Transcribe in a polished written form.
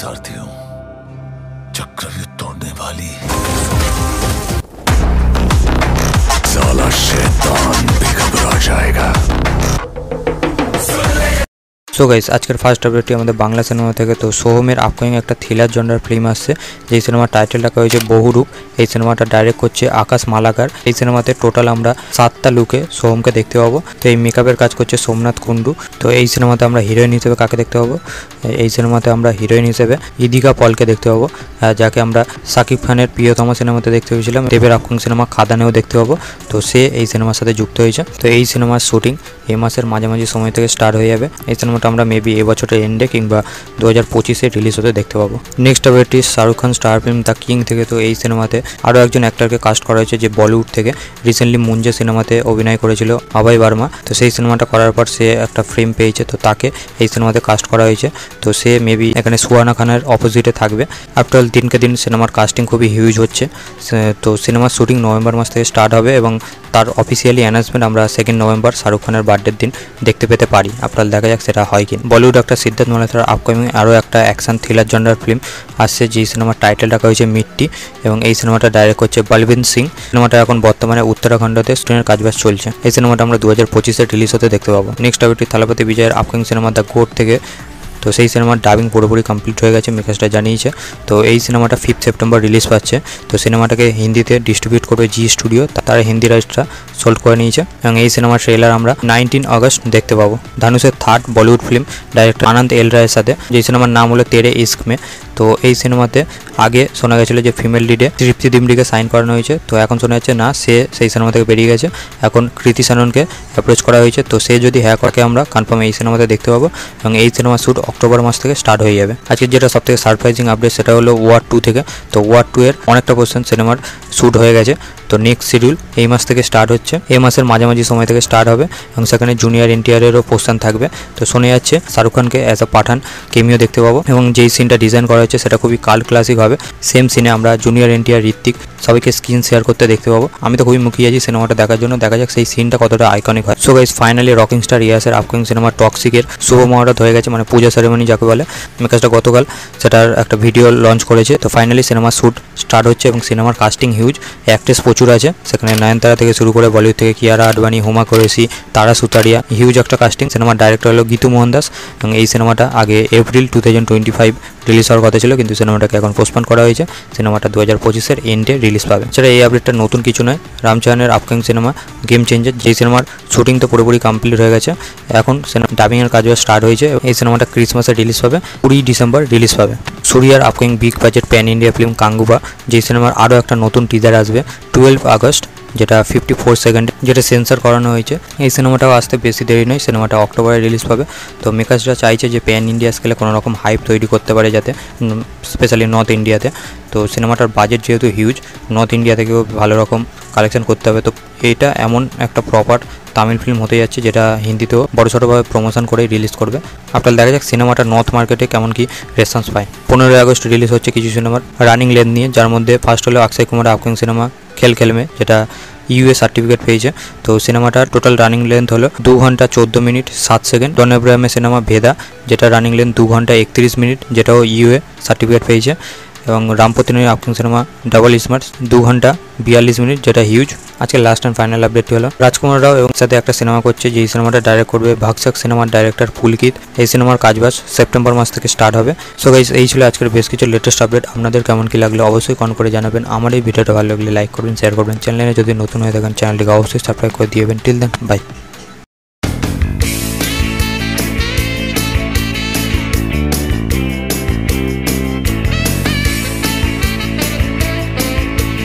सारथी हूं, चक्रव्यूह तोड़ने वाली साला शैतान भी घबरा जाएगा। सो गाइस आजकल फार्स्ट अपडेटটি আমাদের বাংলা সিনেমা থেকে। তো সোহমের আপকামিং একটা থ্রিলার জনরার ফিল্ম আসছে, যেই সিনেমার টাইটেল রাখা হয়েছে বহুরূপ। এই সিনেমাটা ডাইরেক্ট করছে আকাশ মালাকার। এই সিনেমাতে টোটাল আমরা 7টা লুকে সোহমকে দেখতে পাবো। তো এই মেকআপের কাজ করছে সোমনাথ কুন্ডু। তো এই সিনেমাতে আমরা হিরোইন হিসেবে কাকে দেখতে পাবো? এই সিনেমাতে আমরা হিরোইন হিসেবে ইদিকা পলকে দেখতে পাবো, যাকে আমরা সাকিব খানের প্রিয়তম সিনেমাতে দেখতে পেয়েছিলাম। দেবের আপকামিং সিনেমা খাদানেও দেখতে পাবো। তো সে এই সিনেমার সাথে যুক্ত হয়েছে। তো এই সিনেমার শুটিং এই মাসের মাঝামাঝি সময় থেকে স্টার্ট হয়ে যাবে। এই সিনেমাটা আমরা মেবি এবছরের এন্ডে কিংবা 2025-এ রিলিজ হতে দেখতে পাবো। নেক্সট আপডেটটি Shahrukh Khan star film the king থেকে। তো এই সিনেমাতে আরও একজন অ্যাক্টরকে কাস্ট করা হয়েছে, যে বলিউড থেকে রিসেন্টলি মুঞ্জে সিনেমাতে অভিনয় করেছিল অভয় বার্মা। তো সেই সিনেমাটা করার পর সে একটা ফ্রেম পেয়েছে, তো তাকে এই সিনেমাতে কাস্ট করা হয়েছে। তো সে মেবি এখানে সুহানা খানের অপোজিটে থাকবে। আফটার দিনকে দিন সিনেমার কাস্টিং খুবই হিউজ হচ্ছে। তো সিনেমার শুটিং নভেম্বর মাস থেকে স্টার্ট হবে এবং তার অফিসিয়ালি অ্যানাউন্সমেন্ট আমরা 2 নভেম্বর শাহরুখ খানের বার্থডের দিন দেখতে পেতে পারি। আপনার দেখা যাক সেটা হয় কি। বলিউড একটা সিদ্ধার্থ মালহোত্রার আপকামিং আরও একটা অ্যাকশন থ্রিলার জনরার ফিল্ম আসছে, যেই সিনেমার টাইটেল রাখা হয়েছে মিট্টি এবং এই সিনেমাটা ডাইরেক্ট করছে বলবিন সিং। সিনেমাটা এখন বর্তমানে উত্তরাখণ্ডতে স্টুডেন্টের কাজবাজ চলছে। এই সিনেমাটা আমরা 2025-এ রিলিজ হতে দেখতে পাবো। নেক্সট আপডেটটি থালাপতি বিজয়ের আপকামিং সিনেমা দ্য গোট থেকে। তো সেই সিনেমার ডাবিং পুরোপুরি কমপ্লিট হয়ে গেছে, মেকার্সটা জানিয়েছে। তো এই সিনেমাটা 5 সেপ্টেম্বর রিলিজ পাচ্ছে। তো সিনেমাটাকে হিন্দিতে ডিস্ট্রিবিউট করবে জি স্টুডিও, তারা হিন্দি রাইটসটা সোল্ড করে নিয়েছে এবং এই সিনেমার ট্রেলার আমরা 19 আগস্ট দেখতে পাবো। ধানুষের থার্ড বলিউড ফিল্ম ডাইরেক্টর আনন্দ এল রায়ের সাথে, যে সিনেমার নাম হলো তেরে ইস্ক মে। তো এই সিনেমাতে আগে শোনা গেছিলো যে ফিমেল লিডে তৃপ্তি দিমরিকে সাইন করানো হয়েছে। তো এখন শোনা যাচ্ছে না, সে সেই সিনেমা থেকে বেরিয়ে গেছে। এখন কৃতি সাননকে অ্যাপ্রোচ করা হয়েছে। তো সে যদি হ্যাঁ করে আমরা কনফার্ম এই সিনেমাতে দেখতে পাবো এবং এই সিনেমার শ্যুট অক্টোবর মাস থেকে স্টার্ট হয়ে যাবে। আজকে যেটা সবথেকে সারপ্রাইজিং আপডেট সেটা হলো ওয়ার 2 থেকে। তো ওয়ার 2 এর অনেকটা পোর্শন সিনেমার শ্যুট হয়ে গেছে। তো নেক্সট শিডিউল এই মাস থেকে স্টার্ট হচ্ছে, এই মাসের মাঝামাঝি সময় থেকে স্টার্ট হবে এবং সেখানে জুনিয়র এনটিআরেরও পোর্শন থাকবে। তো শোনা যাচ্ছে শাহরুখ খানকে অ্যাজ আ পাঠান কেমিও দেখতে পাবো এবং যেই সিনটা ডিজাইন করা হচ্ছে সেটা খুবই কাল ক্লাসিক হবে। সেম সিনে আমরা জুনিয়র এনটিআর, ঋত্বিক সবাইকে স্ক্রিন শেয়ার করতে দেখতে পাবো। আমি তো খুবই মুখিয়ে আছি সিনেমাটা দেখার জন্য, দেখা যাক সেই সিনটা কতটা আইকনিক হয়। So guys finally rocking star ইয়াসের আপকামিং সিনেমা টক্সিকের শুভ মহরত হয়ে গেছে, মানে পূজা সেরেমনি যাকে বলে। মেকার্সটা গতকাল সেটার একটা ভিডিও লঞ্চ করেছে। তো ফাইনালি সিনেমার শ্যুট স্টার্ট হচ্ছে এবং সিনেমার কাস্টিং হিউজ, অ্যাক্ট্রেস প্রচুর আছে। সেখানে নয়নতারা থেকে শুরু করে বলিউড থেকে কিয়ারা আডবাণী, হুমা কুরেশি, তারা সুতারিয়া, হিউজ একটা কাস্টিং। সিনেমার ডাইরেক্টর হলো গীতু মোহন দাস এবং এই সিনেমাটা আগে এপ্রিল 2025 রিলিজ হওয়ার কথা ছিল, কিন্তু সিনেমাটাকে এখন পোস্টপোন করা হয়েছে। সিনেমাটা 2025-এর এন্ডে রিলিজ পাবে। সেটা এই আপডেটটা নতুন কিছু নয়, রামচরণের আপকামিং সিনেমা গেম চেঞ্জার, যেই সিনেমার শুটিং তো পুরোপুরি কমপ্লিট হয়ে গেছে, এখন ডাবিংয়ের কাজও স্টার্ট হয়েছে। এই সিনেমাটা ক্রিসমাসে রিলিজ পাবে, 20 ডিসেম্বর রিলিজ পাবে। সূর্যার upcoming big budget pan India film Kanguva, যেই সিনেমার আরও একটা নতুন টিজার আসবে 12 আগস্ট, যেটা 54 সেকেন্ডে, যেটা সেন্সর করানো হয়েছে। এই সিনেমাটাও আসতে বেশি দেরি নয়, সিনেমাটা অক্টোবরে রিলিজ পাবে। তো মেকার্সরা চাইছে যে প্যান ইন্ডিয়া স্কেলে কোনো রকম হাইপ তৈরি করতে পারে, যাতে স্পেশালি নর্থ ইন্ডিয়াতে। তো সিনেমাটার বাজেট যেহেতু হিউজ, নর্থ ইন্ডিয়া থেকেও ভালো রকম কালেকশন করতে হবে। তো এটা এমন একটা প্রপার তামিল ফিল্ম হতে যাচ্ছে যেটা হিন্দিতেও বড়সড়ভাবে প্রমোশন করে রিলিজ করবে। আপনার দেখা যাক সিনেমাটা নর্থ মার্কেটে কেমন কি রেসপন্স পায়। 15 আগস্ট রিলিজ হচ্ছে কিছু সিনেমার রানিং লেন্থ নিয়ে, যার মধ্যে ফার্স্ট হলো অক্ষয় কুমারের আপকামিং সিনেমা খেল খেল মে, যেটা ইউএ সার্টিফিকেট পেয়েছে। তো সিনেমাটার টোটাল রানিং লেন্থ হলো 2 ঘন্টা 14 মিনিট 7 সেকেন্ড। ডন আব্রাহামের সিনেমা ভেদা, যেটা রানিং লেন্থ 2 ঘন্টা 31 মিনিট, যেটাও ইউএ সার্টিফিকেট পেয়েছে। এবং রামপতিনের আপকামিং সিনেমা ডাবল স্মার্ট 2 ঘন্টা 42 মিনিট, যেটা হিউজ। আজকে লাস্ট অ্যান্ড ফাইনাল আপডেটটি হলো রাজকুমার রাও এবং সাথে একটা সিনেমা করছে, যেই সিনেমাটা ডাইরেক্ট করবে ভাগসাক সিনেমার ডাইরেক্টর পুলকিত। এই সিনেমার কাজবাজ সেপ্টেম্বর মাস থেকে স্টার্ট হবে। সো গাইস এই ছিল আজকের বেশ কিছু লেটেস্ট আপডেট। আপনাদের কেমন কি লাগলো অবশ্যই কমেন্ট করে জানাবেন। আমার এই ভিডিওটা ভালো লাগলে লাইক করবেন, শেয়ার করবেন। চ্যানেলে যদি নতুন হয়ে থাকেন চ্যানেলটিকে অবশ্যই সাবস্ক্রাইব করে দিবেন। Till then by.